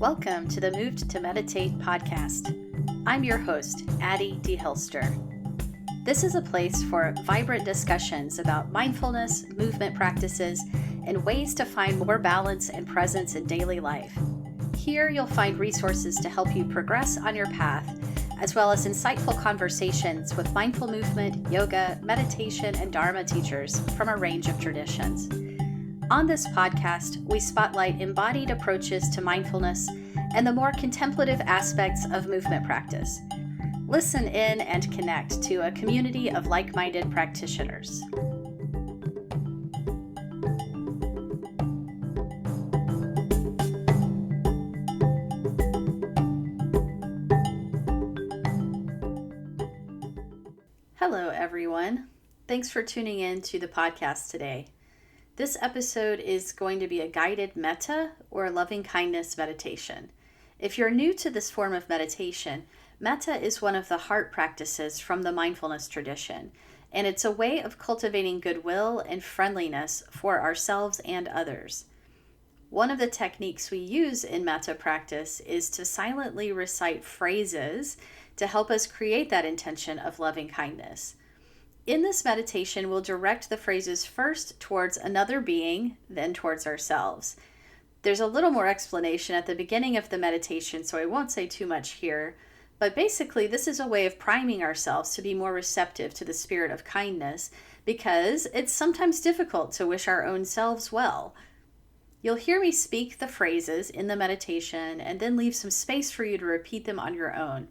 Welcome to the Moved to Meditate podcast. I'm your host, Addie D. Hilster. This is a place for vibrant discussions about mindfulness, movement practices, and ways to find more balance and presence in daily life. Here you'll find resources to help you progress on your path, as well as insightful conversations with mindful movement, yoga, meditation, and Dharma teachers from a range of traditions. On this podcast, we spotlight embodied approaches to mindfulness and the more contemplative aspects of movement practice. Listen in and connect to a community of like-minded practitioners. Hello, everyone. Thanks for tuning in to the podcast today. This episode is going to be a guided metta or loving kindness meditation. If you're new to this form of meditation, metta is one of the heart practices from the mindfulness tradition, and it's a way of cultivating goodwill and friendliness for ourselves and others. One of the techniques we use in metta practice is to silently recite phrases to help us create that intention of loving kindness. In this meditation, we'll direct the phrases first towards another being, then towards ourselves. There's a little more explanation at the beginning of the meditation, so I won't say too much here, but basically this is a way of priming ourselves to be more receptive to the spirit of kindness, because it's sometimes difficult to wish our own selves well. You'll hear me speak the phrases in the meditation and then leave some space for you to repeat them on your own.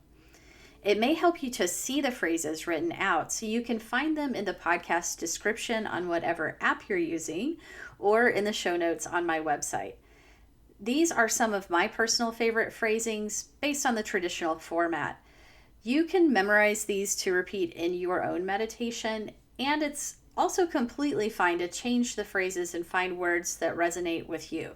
It may help you to see the phrases written out so you can find them in the podcast description on whatever app you're using or in the show notes on my website. These are some of my personal favorite phrasings based on the traditional format. You can memorize these to repeat in your own meditation, and it's also completely fine to change the phrases and find words that resonate with you.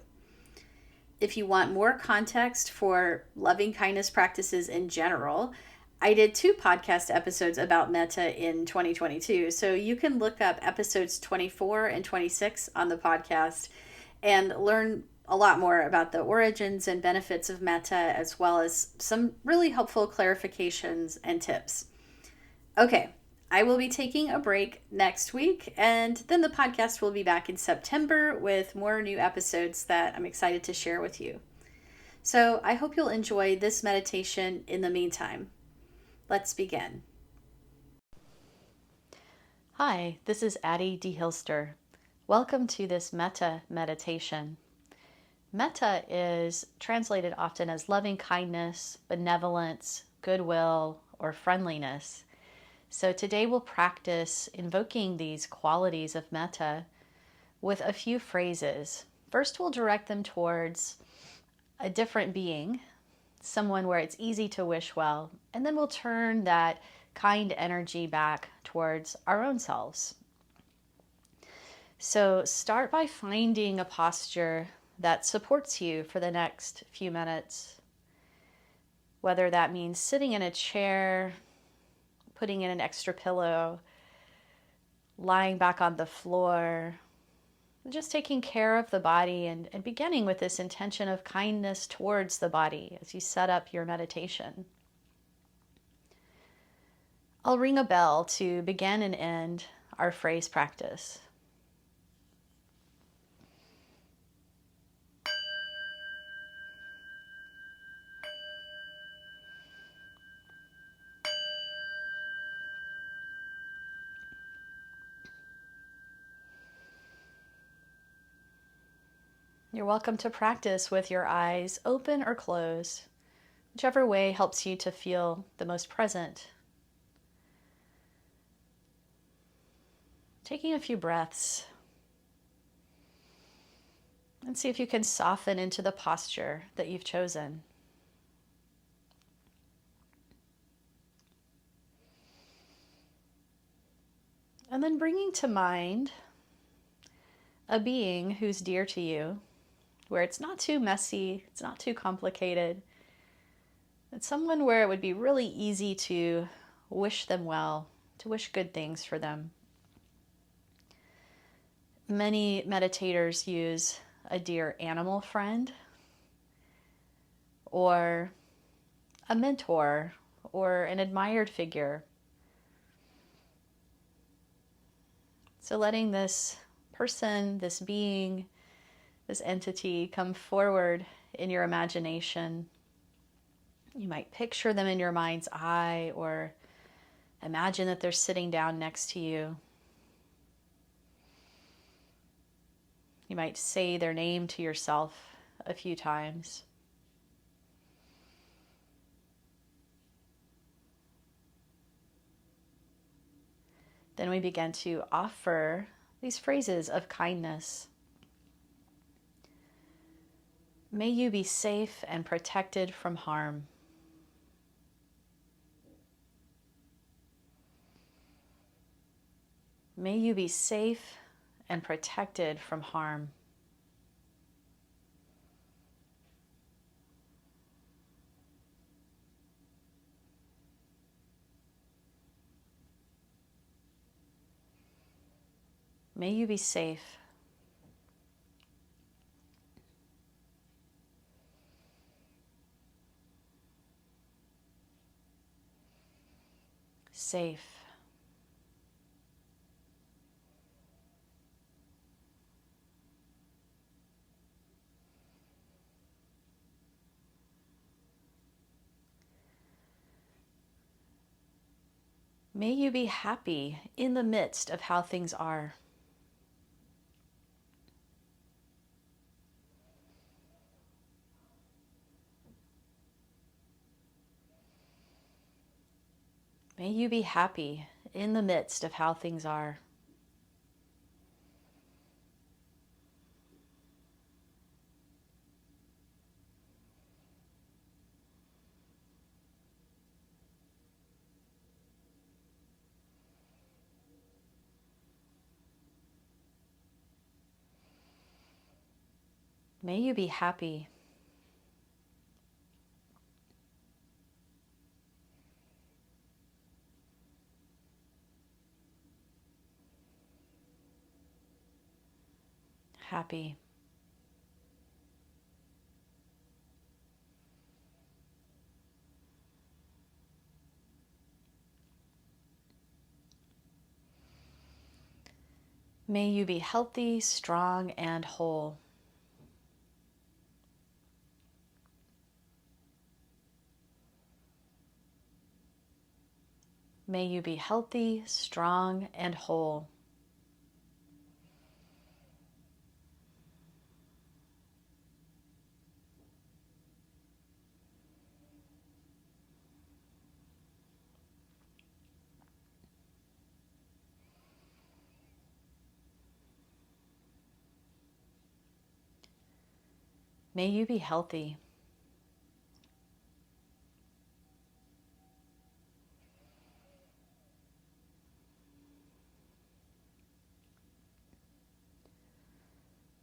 If you want more context for loving kindness practices in general, I did 2 podcast episodes about metta in 2022, so you can look up episodes 24 and 26 on the podcast and learn a lot more about the origins and benefits of metta, as well as some really helpful clarifications and tips. Okay, I will be taking a break next week, and then the podcast will be back in September with more new episodes that I'm excited to share with you. So I hope you'll enjoy this meditation in the meantime. Let's begin. Hi, this is Addie D. Hilster. Welcome to this metta meditation. Metta is translated often as loving kindness, benevolence, goodwill, or friendliness. So today we'll practice invoking these qualities of metta with a few phrases. First, we'll direct them towards a different being, someone where it's easy to wish well, and then we'll turn that kind energy back towards our own selves. So start by finding a posture that supports you for the next few minutes, whether that means sitting in a chair, putting in an extra pillow, lying back on the floor, just taking care of the body and beginning with this intention of kindness towards the body as you set up your meditation. I'll ring a bell to begin and end our phrase practice. You're welcome to practice with your eyes open or closed, whichever way helps you to feel the most present. Taking a few breaths and see if you can soften into the posture that you've chosen. And then bringing to mind a being who's dear to you, where it's not too messy, it's not too complicated. It's someone where it would be really easy to wish them well, to wish good things for them. Many meditators use a dear animal friend or a mentor or an admired figure. So letting this person, this being, this entity come forward in your imagination. You might picture them in your mind's eye or imagine that they're sitting down next to you. You might say their name to yourself a few times. Then we begin to offer these phrases of kindness. May you be safe and protected from harm. May you be safe and protected from harm. May you be safe. Safe. May you be happy in the midst of how things are. May you be happy in the midst of how things are. May you be happy. Happy. May you be healthy, strong, and whole. May you be healthy, strong, and whole. May you be healthy.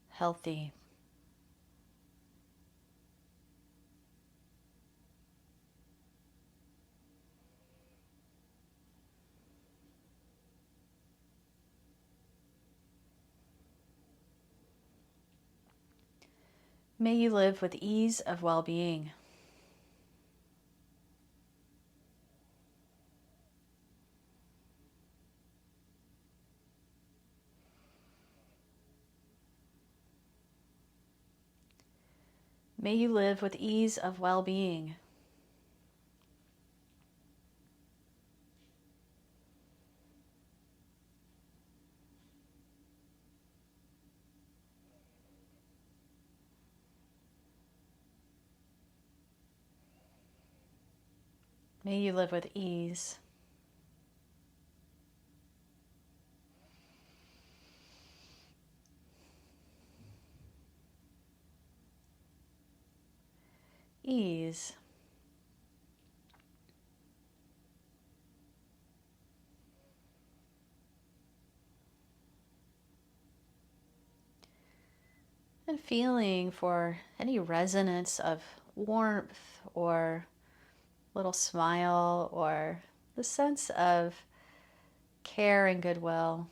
Healthy. May you live with ease of well-being. May you live with ease of well-being. May you live with ease. Ease. And feeling for any resonance of warmth or little smile or the sense of care and goodwill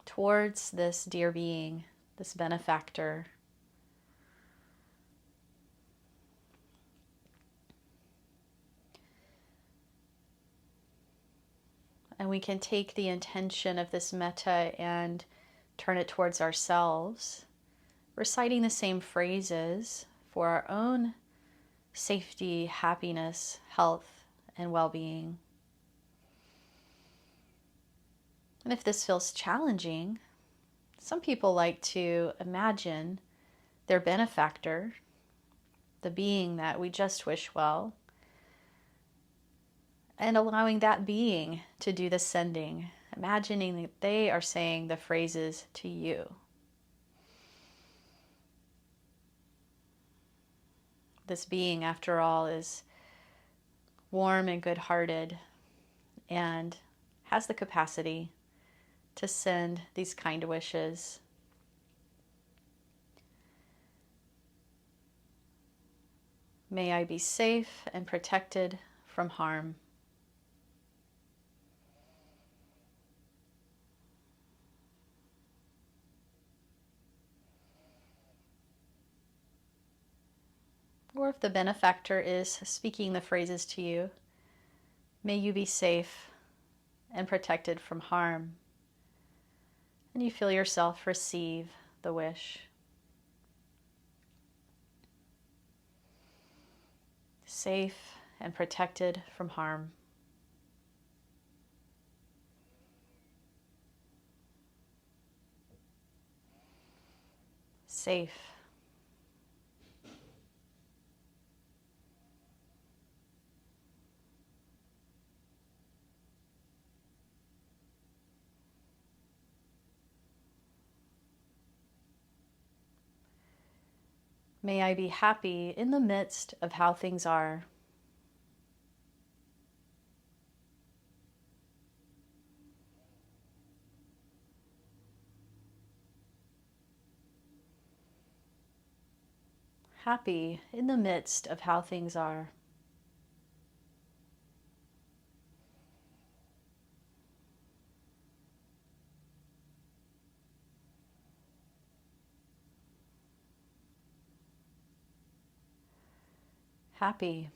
towards this dear being, this benefactor. And we can take the intention of this metta and turn it towards ourselves, reciting the same phrases for our own safety, happiness, health, and well-being. And if this feels challenging, some people like to imagine their benefactor, the being that we just wish well, and allowing that being to do the sending, imagining that they are saying the phrases to you. This being, after all, is warm and good-hearted and has the capacity to send these kind wishes. May I be safe and protected from harm. Or if the benefactor is speaking the phrases to you, may you be safe and protected from harm. And you feel yourself receive the wish. Safe and protected from harm. Safe. May I be happy in the midst of how things are. Happy in the midst of how things are. Happy.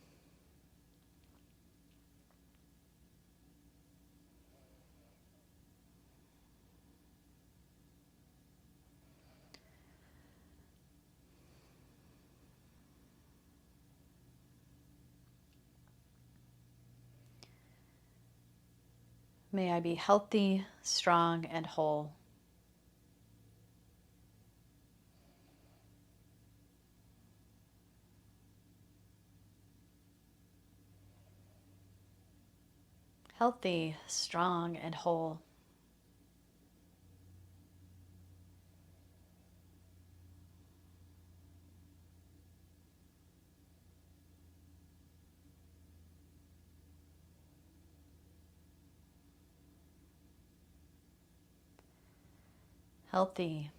May I be healthy, strong, and whole. Healthy, strong, and whole. Healthy.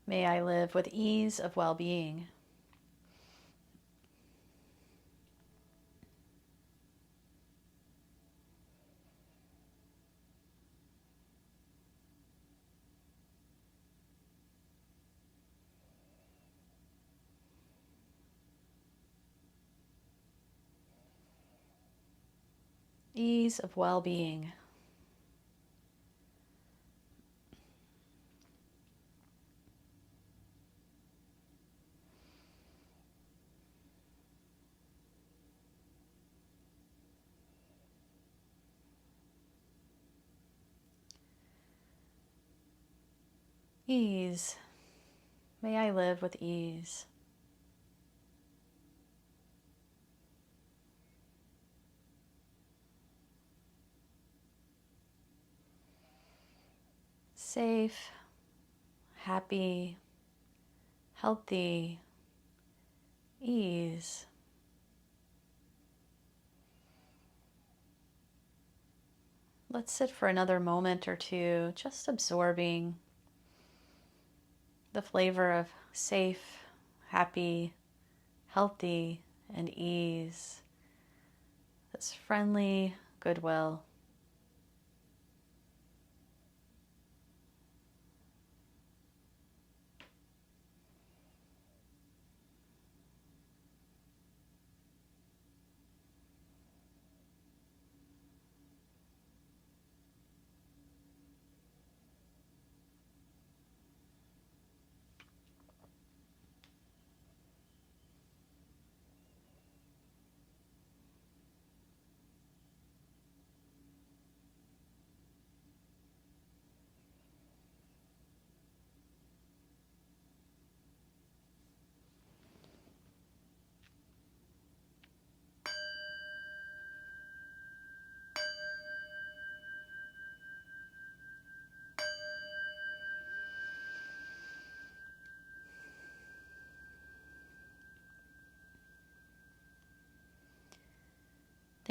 May I live with ease of well-being. Ease of well-being. Ease. May I live with ease. Safe, happy, healthy, ease. Let's sit for another moment or two, just absorbing the flavor of safe, happy, healthy, and ease. This friendly goodwill.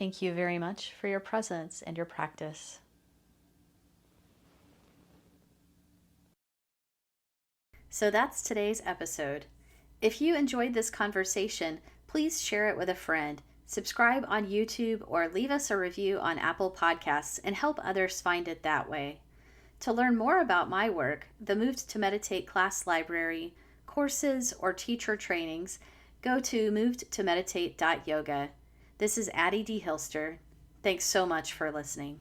Thank you very much for your presence and your practice. So that's today's episode. If you enjoyed this conversation, please share it with a friend, subscribe on YouTube, or leave us a review on Apple Podcasts and help others find it that way. To learn more about my work, the Moved to Meditate class library, courses, or teacher trainings, go to movedtomeditate.yoga. This is Addie D. Hilster. Thanks so much for listening.